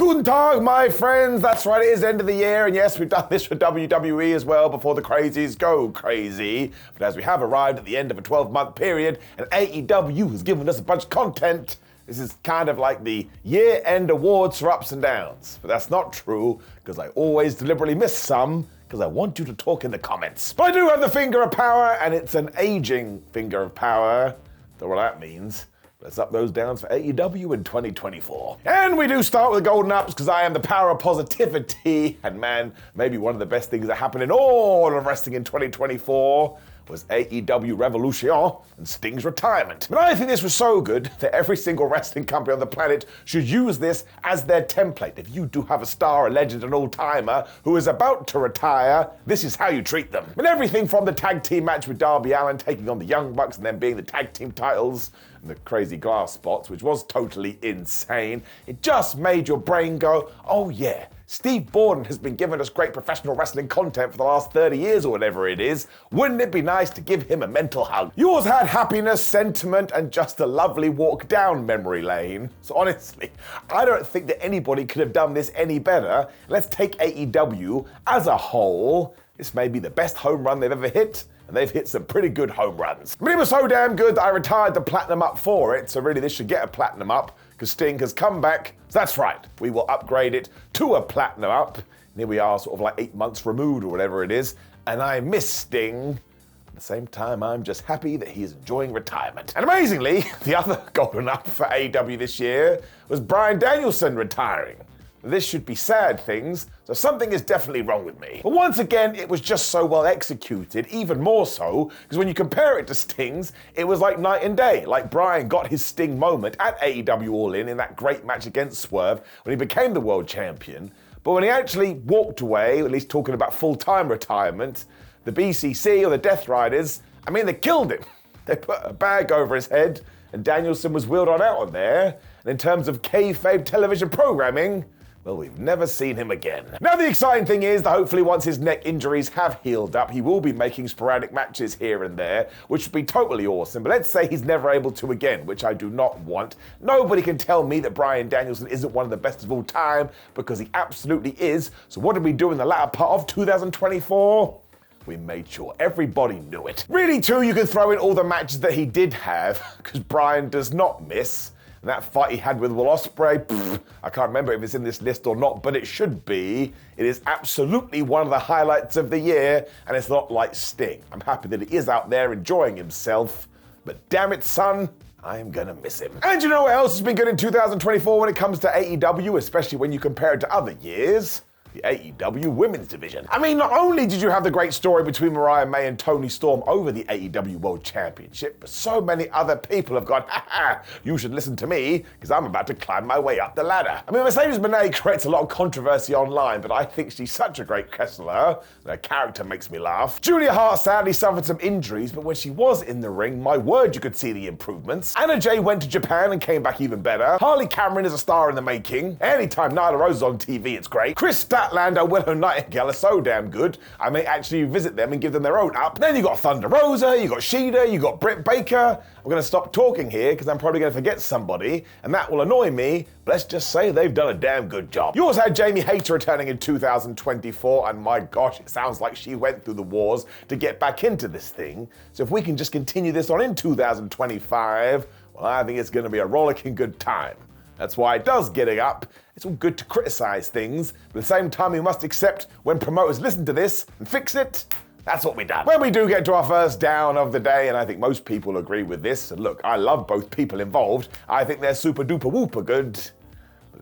Guten Tag, my friends. That's right, it is the end of the year, and yes, we've done this for WWE as well before the crazies go crazy. But as we have arrived at the end of a 12-month period, and AEW has given us a bunch of content, this is kind of like the year-end awards for ups and downs. But that's not true, because I always deliberately miss some, because I want you to talk in the comments. But I do have the finger of power, and it's an aging finger of power. Don't know what that means. Let's up those downs for AEW in 2024. And we do start with the golden ups because I am the power of positivity. And man, maybe one of the best things that happened in all of wrestling in 2024 was AEW Revolution and Sting's retirement. But I think this was so good that every single wrestling company on the planet should use this as their template. If you do have a star, a legend, an all-timer who is about to retire, this is how you treat them. And everything from the tag team match with Darby Allin taking on the Young Bucks and then being the tag team titles, and the crazy glass spots, which was totally insane. It just made your brain go, oh yeah, Steve Borden has been giving us great professional wrestling content for the last 30 years or whatever it is. Wouldn't it be nice to give him a mental hug? Yours had happiness, sentiment, and just a lovely walk down memory lane. So honestly, I don't think that anybody could have done this any better. Let's take AEW as a whole. This may be the best home run they've ever hit, and they've hit some pretty good home runs. But it was so damn good that I retired the platinum up for it, so really this should get a platinum up, because Sting has come back. So that's right, we will upgrade it to a platinum up. And here we are, sort of like 8 months removed or whatever it is, and I miss Sting. At the same time, I'm just happy that he is enjoying retirement. And amazingly, the other golden up for AEW this year was Bryan Danielson retiring. This should be sad things, so something is definitely wrong with me. But once again, it was just so well executed, even more so, because when you compare it to Sting's, it was like night and day. Like Bryan got his Sting moment at AEW All In that great match against Swerve when he became the world champion. But when he actually walked away, at least talking about full-time retirement, the BCC or the Death Riders, I mean, they killed him. They put a bag over his head, and Danielson was wheeled on out of there. And in terms of kayfabe television programming, well, we've never seen him again. Now, the exciting thing is that hopefully once his neck injuries have healed up, he will be making sporadic matches here and there, which would be totally awesome. But let's say he's never able to again, which I do not want. Nobody can tell me that Bryan Danielson isn't one of the best of all time, because he absolutely is. So what did we do in the latter part of 2024? We made sure everybody knew it. Really, too, you can throw in all the matches that he did have, because Bryan does not miss. And that fight he had with Will Ospreay, I can't remember if it's in this list or not, but it should be. It is absolutely one of the highlights of the year, and it's not like Sting. I'm happy that he is out there enjoying himself, but damn it, son, I am gonna miss him. And you know what else has been good in 2024 when it comes to AEW, especially when you compare it to other years? The AEW Women's Division. I mean, not only did you have the great story between Mariah May and Toni Storm over the AEW World Championship, but so many other people have gone, ha, you should listen to me, because I'm about to climb my way up the ladder. I mean, Mercedes Moné creates a lot of controversy online, but I think she's such a great wrestler. Her character makes me laugh. Julia Hart sadly suffered some injuries, but when she was in the ring, my word, you could see the improvements. Anna Jay went to Japan and came back even better. Harley Cameron is a star in the making. Anytime Nyla Rose is on TV, it's great. Chris Statlander, Willow Nightingale are so damn good, I may actually visit them and give them their own up. Then you got Thunder Rosa, you got Shida, you got Britt Baker. I'm gonna stop talking here because I'm probably gonna forget somebody, and that will annoy me, but let's just say they've done a damn good job. You also had Jamie Hayter returning in 2024, and my gosh, it sounds like she went through the wars to get back into this thing. So if we can just continue this on in 2025, well, I think it's gonna be a rollicking good time. That's why it does getting up. It's all good to criticize things, but at the same time, we must accept when promoters listen to this and fix it. That's what we done. When we do get to our first down of the day, and I think most people agree with this, and look, I love both people involved. I think they're super duper whooper good.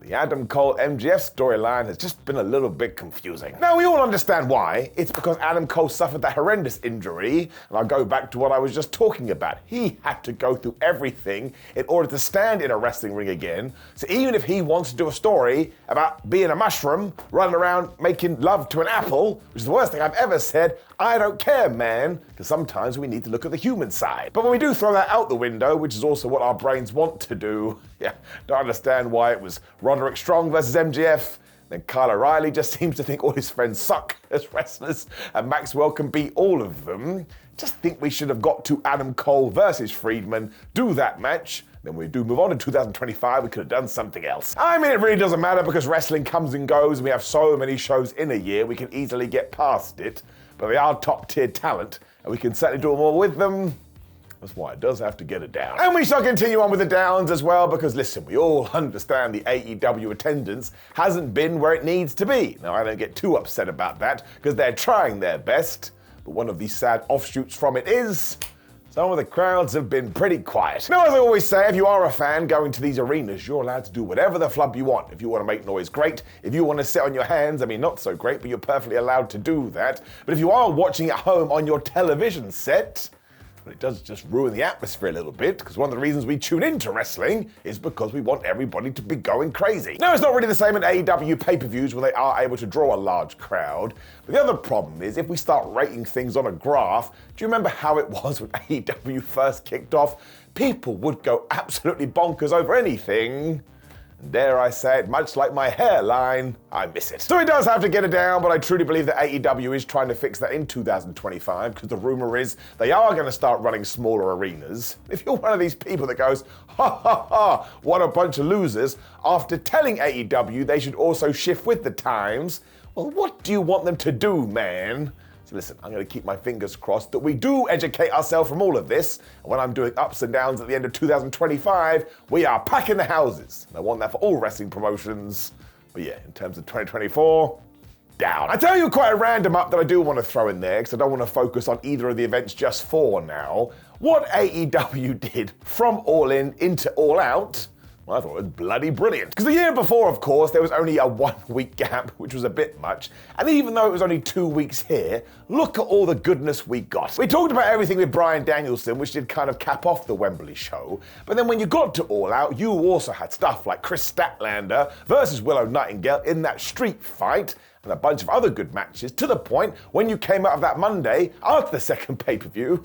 The Adam Cole MJF storyline has just been a little bit confusing. Now, we all understand why. It's because Adam Cole suffered that horrendous injury, and I'll go back to what I was just talking about. He had to go through everything in order to stand in a wrestling ring again. So even if he wants to do a story about being a mushroom, running around making love to an apple, which is the worst thing I've ever said, I don't care, man, because sometimes we need to look at the human side. But when we do throw that out the window, which is also what our brains want to do, don't understand why it was Roderick Strong versus MJF. Then Kyle O'Reilly just seems to think all his friends suck as wrestlers, and Maxwell can beat all of them. Just think we should have got to Adam Cole versus Friedman, do that match, Then when we do move on to 2025, we could have done something else. I mean, it really doesn't matter because wrestling comes and goes and we have so many shows in a year, we can easily get past it. But they are top tier talent and we can certainly do more with them. That's why it does have to get a down. And we shall continue on with the downs as well because listen, we all understand the AEW attendance hasn't been where it needs to be. Now I don't get too upset about that because they're trying their best. But one of these sad offshoots from it is some of the crowds have been pretty quiet. Now, as I always say, if you are a fan going to these arenas, you're allowed to do whatever the flub you want. If you want to make noise, great. If you want to sit on your hands, I mean, not so great, but you're perfectly allowed to do that. But if you are watching at home on your television set, well, it does just ruin the atmosphere a little bit, because one of the reasons we tune into wrestling is because we want everybody to be going crazy. Now, it's not really the same at AEW pay-per-views where they are able to draw a large crowd. But the other problem is if we start rating things on a graph, do you remember how it was when AEW first kicked off? People would go absolutely bonkers over anything. And dare I say it, much like my hairline, I miss it. So it does have to get it down, but I truly believe that AEW is trying to fix that in 2025, because the rumor is they are going to start running smaller arenas. If you're one of these people that goes, ha ha ha, what a bunch of losers, after telling AEW they should also shift with the times, well, what do you want them to do, man? So listen, I'm going to keep my fingers crossed that we do educate ourselves from all of this. And when I'm doing ups and downs at the end of 2025, we are packing the houses. And I want that for all wrestling promotions. But yeah, in terms of 2024, down. I tell you quite a random up that I do want to throw in there because I don't want to focus on either of the events just for now. What AEW did from All In into All Out, well, I thought it was bloody brilliant. Because the year before, of course, there was only a 1 week gap, which was a bit much. And even though it was only 2 weeks here, look at all the goodness we got. We talked about everything with Bryan Danielson, which did kind of cap off the Wembley show. But then when you got to All Out, you also had stuff like Chris Statlander versus Willow Nightingale in that street fight, and a bunch of other good matches, to the point when you came out of that Monday after the second pay-per-view,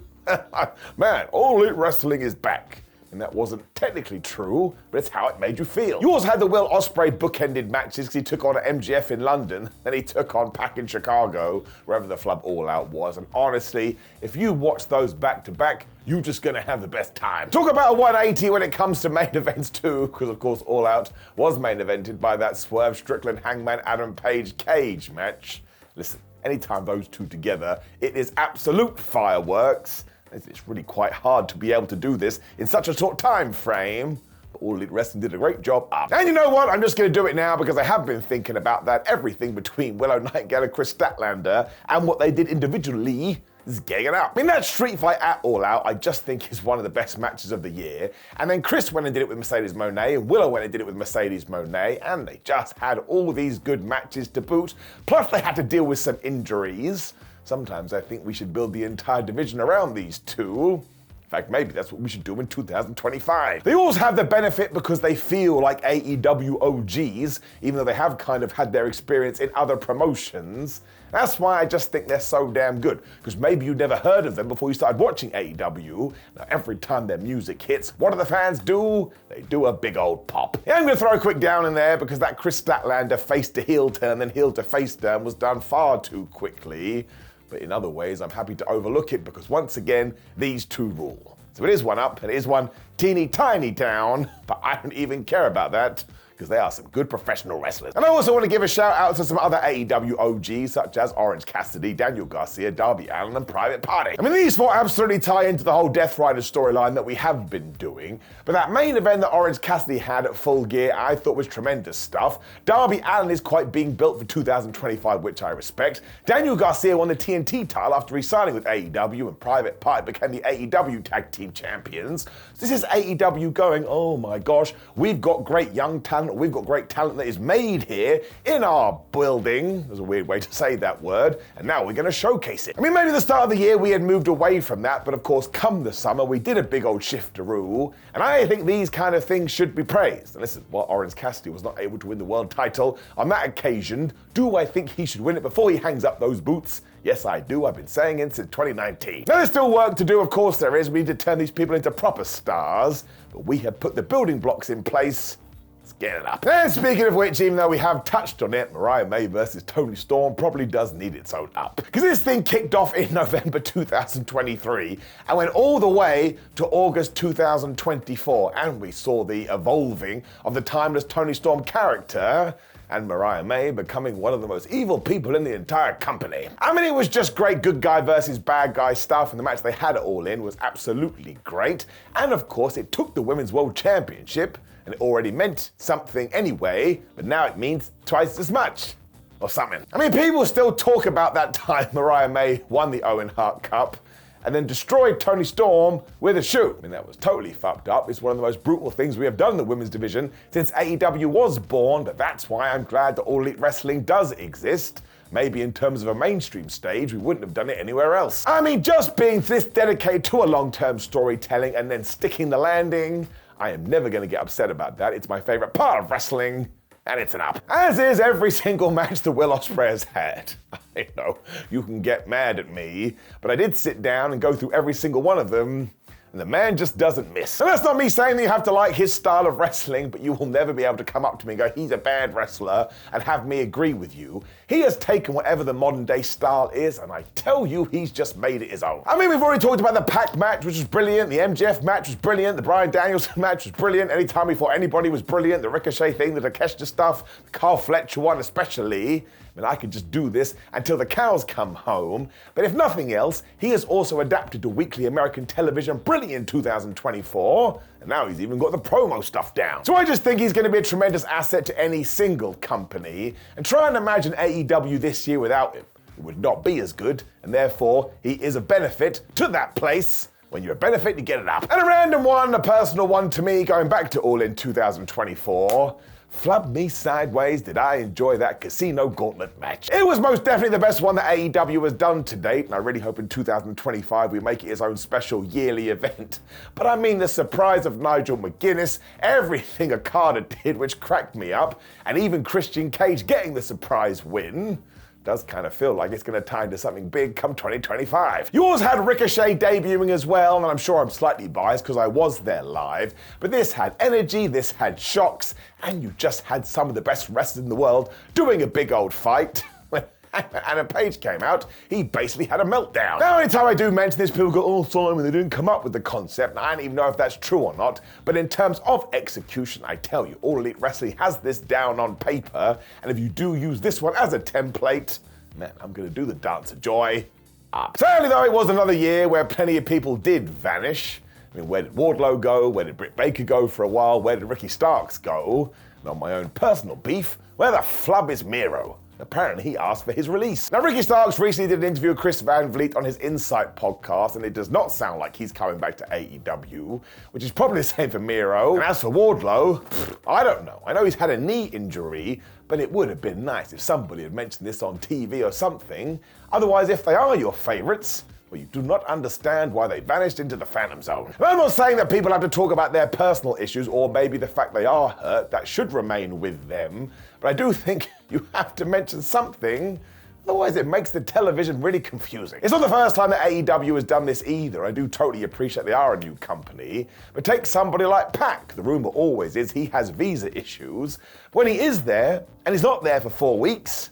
man, All Elite Wrestling is back. And that wasn't technically true, but it's how it made you feel. You also had the Will Ospreay bookended matches because he took on MJF in London, then he took on Pac in Chicago, wherever the flub All Out was. And honestly, if you watch those back to back, you're just gonna have the best time. Talk about a 180 when it comes to main events too, because of course All Out was main evented by that Swerve Strickland Hangman Adam Page cage match. Listen, anytime those two together, it is absolute fireworks. It's really quite hard to be able to do this in such a short time frame. But All Elite Wrestling did a great job up. And you know what? I'm just going to do it now because I have been thinking about that. Everything between Willow Nightingale and Chris Statlander and what they did individually is getting it out. I mean, that street fight at All Out, I just think is one of the best matches of the year. And then Chris went and did it with Mercedes Moné, and Willow went and did it with Mercedes Moné, and they just had all these good matches to boot. Plus, they had to deal with some injuries. Sometimes I think we should build the entire division around these two. In fact, maybe that's what we should do in 2025. They also have the benefit because they feel like AEW OGs, even though they have kind of had their experience in other promotions. That's why I just think they're so damn good. Because maybe you never heard of them before you started watching AEW. Now, every time their music hits, what do the fans do? They do a big old pop. Yeah, I'm going to throw a quick down in there because that Chris Statlander face to heel turn, then heel to face turn was done far too quickly. But in other ways, I'm happy to overlook it because once again, these two rule. So it is one up and it is one teeny tiny down, but I don't even care about that because they are some good professional wrestlers. And I also want to give a shout out to some other AEW OGs such as Orange Cassidy, Daniel Garcia, Darby Allin, and Private Party. I mean, these four absolutely tie into the whole Death Rider storyline that we have been doing, but that main event that Orange Cassidy had at Full Gear I thought was tremendous stuff. Darby Allin is quite being built for 2025, which I respect. Daniel Garcia won the TNT title after re-signing with AEW, and Private Party became the AEW Tag Team Champions. So this is AEW going, oh my gosh, we've got great young talent, we've got great talent that is made here in our building. There's a weird way to say that word. And now we're going to showcase it. I mean, maybe at the start of the year we had moved away from that, but of course, come the summer, we did a big old shift-a-roo. And I think these kind of things should be praised. And listen, while Orange Cassidy was not able to win the world title on that occasion, do I think he should win it before he hangs up those boots? Yes, I do. I've been saying it since 2019. Now, there's still work to do, of course there is. We need to turn these people into proper stars, but we have put the building blocks in place. Let's get it up. And speaking of which, even though we have touched on it, Mariah May versus Toni Storm probably does need its own up. Because this thing kicked off in November 2023 and went all the way to August 2024. And we saw the evolving of the timeless Toni Storm character and Mariah May becoming one of the most evil people in the entire company. I mean, it was just great good guy versus bad guy stuff, and the match they had it all in was absolutely great. And of course, it took the Women's World Championship, and it already meant something anyway, but now it means twice as much. Or something. I mean, people still talk about that time Mariah May won the Owen Hart Cup and then destroyed Toni Storm with a shoe. I mean, that was totally fucked up. It's one of the most brutal things we have done in the women's division since AEW was born, but that's why I'm glad that All Elite Wrestling does exist. Maybe in terms of a mainstream stage, we wouldn't have done it anywhere else. I mean, just being this dedicated to a long-term storytelling and then sticking the landing, I am never gonna get upset about that. It's my favorite part of wrestling. And it's an up. As is every single match that Will Ospreay has had. I know, you can get mad at me, but I did sit down and go through every single one of them, and the man just doesn't miss. And that's not me saying that you have to like his style of wrestling, but you will never be able to come up to me and go, he's a bad wrestler, and have me agree with you. He has taken whatever the modern day style is, and I tell you, he's just made it his own. I mean, we've already talked about the Pac match, which was brilliant. The MJF match was brilliant. The Bryan Danielson match was brilliant. Anytime we fought anybody was brilliant. The Ricochet thing, the Takeshita stuff, the Carl Fletcher one especially. I mean, I could just do this until the cows come home. But if nothing else, he has also adapted to weekly American television brilliantly in 2024. And now he's even got the promo stuff down. So I just think he's going to be a tremendous asset to any single company. And try and imagine AEW this year without him. It would not be as good. And therefore, he is a benefit to that place. When you're a benefit, you get it up. And a random one, a personal one to me, going back to All In 2024. Flub me sideways, did I enjoy that Casino Gauntlet match. It was most definitely the best one that AEW has done to date, and I really hope in 2025 we make it its own special yearly event. But I mean the surprise of Nigel McGuinness, everything Okada did which cracked me up, and even Christian Cage getting the surprise win. Does kind of feel like it's going to tie into something big come 2025. Yours had Ricochet debuting as well, and I'm sure I'm slightly biased because I was there live, but this had energy, this had shocks, and you just had some of the best wrestlers in the world doing a big old fight. When Adam Page came out, he basically had a meltdown. Now, anytime I do mention this, people go, oh, Simon, they didn't come up with the concept. And I don't even know if that's true or not. But in terms of execution, I tell you, All Elite Wrestling has this down on paper. And if you do use this one as a template, man, I'm going to do the dance of joy up. Sadly, though, it was another year where plenty of people did vanish. I mean, where did Wardlow go? Where did Britt Baker go for a while? Where did Ricky Starks go? And on my own personal beef, where the flub is Miro? Apparently, he asked for his release. Now, Ricky Starks recently did an interview with Chris Van Vliet on his Insight podcast, and it does not sound like he's coming back to AEW, which is probably the same for Miro. And as for Wardlow, I don't know. I know he's had a knee injury, but it would have been nice if somebody had mentioned this on TV or something. Otherwise, if they are your favorites, well, you do not understand why they vanished into the Phantom Zone. And I'm not saying that people have to talk about their personal issues or maybe the fact they are hurt. That should remain with them. But I do think you have to mention something. Otherwise, it makes the television really confusing. It's not the first time that AEW has done this either. I do totally appreciate they are a new company. But take somebody like Pac. The rumor always is he has visa issues. But when he is there, and he's not there for 4 weeks,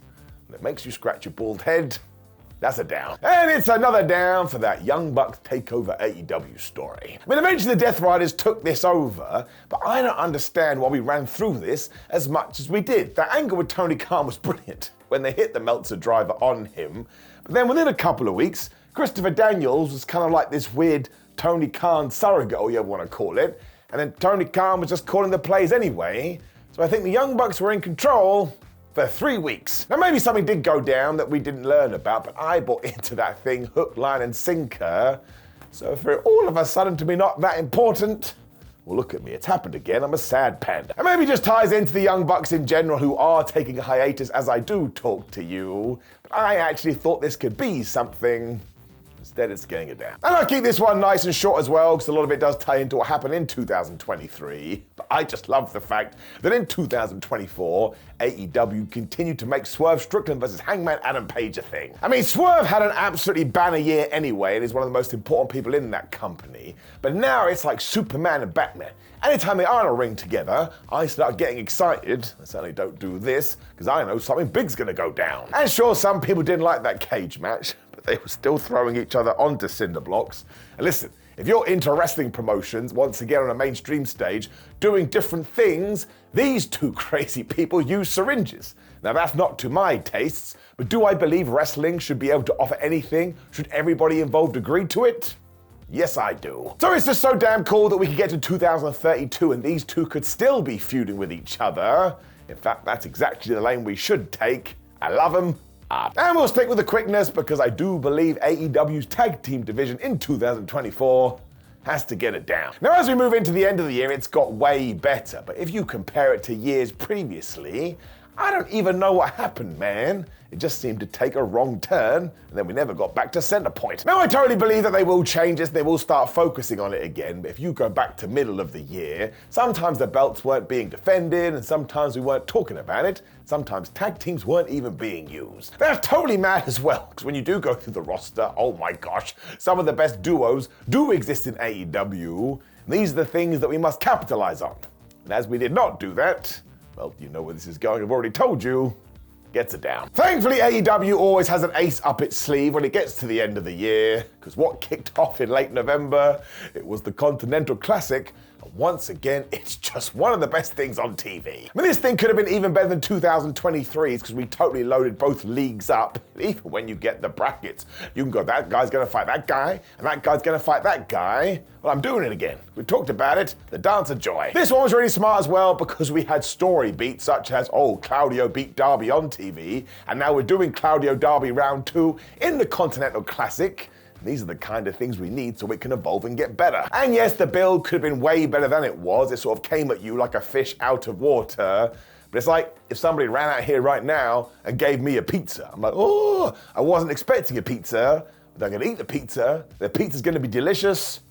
and it makes you scratch your bald head, that's a down. And it's another down for that Young Bucks takeover AEW story. I mean, eventually the Death Riders took this over, but I don't understand why we ran through this as much as we did. That angle with Tony Khan was brilliant when they hit the Meltzer driver on him. But then within a couple of weeks, Christopher Daniels was kind of like this weird Tony Khan surrogate, or you want to call it. And then Tony Khan was just calling the plays anyway. So I think the Young Bucks were in control for 3 weeks. Now, maybe something did go down that we didn't learn about, but I bought into that thing hook, line, and sinker. So for it all of a sudden to be not that important, well, look at me, it's happened again. I'm a sad panda. And maybe just ties into the Young Bucks in general, who are taking a hiatus as I do talk to you. But I actually thought this could be something Instead, it's getting it down. And I'll keep this one nice and short as well, because a lot of it does tie into what happened in 2023. But I just love the fact that in 2024, AEW continued to make Swerve Strickland versus Hangman Adam Page a thing. I mean, Swerve had an absolutely banner year anyway, and is one of the most important people in that company. But now it's like Superman and Batman. Anytime they are in a ring together, I start getting excited. I certainly don't do this, because I know something big's gonna go down. And sure, some people didn't like that cage match, but they were still throwing each other onto cinder blocks. And listen, if you're into wrestling promotions, once again on a mainstream stage, doing different things, these two crazy people use syringes. Now that's not to my tastes, but do I believe wrestling should be able to offer anything? Should everybody involved agree to it? Yes, I do. So it's just so damn cool that we could get to 2032 and these two could still be feuding with each other. In fact, that's exactly the lane we should take. I love them. And we'll stick with the quickness because I do believe AEW's tag team division in 2024 has to get it down. Now, as we move into the end of the year, it's got way better. But if you compare it to years previously, I don't even know what happened, man. It just seemed to take a wrong turn, and then we never got back to center point. Now, I totally believe that they will change this, they will start focusing on it again, but if you go back to middle of the year, sometimes the belts weren't being defended, and sometimes we weren't talking about it. Sometimes tag teams weren't even being used. That's totally mad as well, because when you do go through the roster, oh my gosh, some of the best duos do exist in AEW, and these are the things that we must capitalize on. And as we did not do that, well, you know where this is going, I've already told you, gets it down. Thankfully, AEW always has an ace up its sleeve when it gets to the end of the year, because what kicked off in late November, it was the Continental Classic, and once again, it's just one of the best things on TV. I mean, this thing could have been even better than 2023's, because we totally loaded both leagues up. Even when you get the brackets, you can go, that guy's gonna fight that guy, and that guy's gonna fight that guy. Well, I'm doing it again. We talked about it, the Dance of Joy. This one was really smart as well because we had story beats such as, oh, Claudio beat Darby on TV, and now we're doing Claudio Darby round 2 in the Continental Classic. And these are the kind of things we need so it can evolve and get better. And yes, the build could have been way better than it was. It sort of came at you like a fish out of water. But it's like if somebody ran out here right now and gave me a pizza. I'm like, oh, I wasn't expecting a pizza, but I'm gonna eat the pizza. The pizza's gonna be delicious.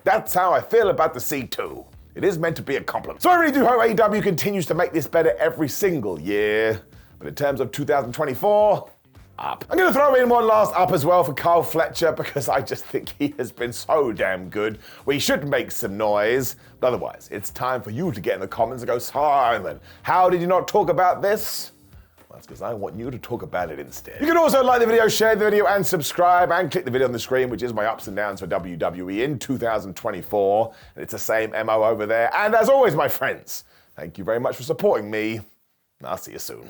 That's how I feel about the C2. It is meant to be a compliment. So I really do hope AEW continues to make this better every single year. But in terms of 2024, up. I'm gonna throw in one last up as well for Kyle Fletcher because I just think he has been so damn good. We should make some noise. But otherwise, it's time for you to get in the comments and go, Simon, how did you not talk about this? Well, that's because I want you to talk about it instead. You can also like the video, share the video, and subscribe, and click the video on the screen, which is my ups and downs for WWE in 2024. And it's the same MO over there. And as always, my friends, thank you very much for supporting me. I'll see you soon.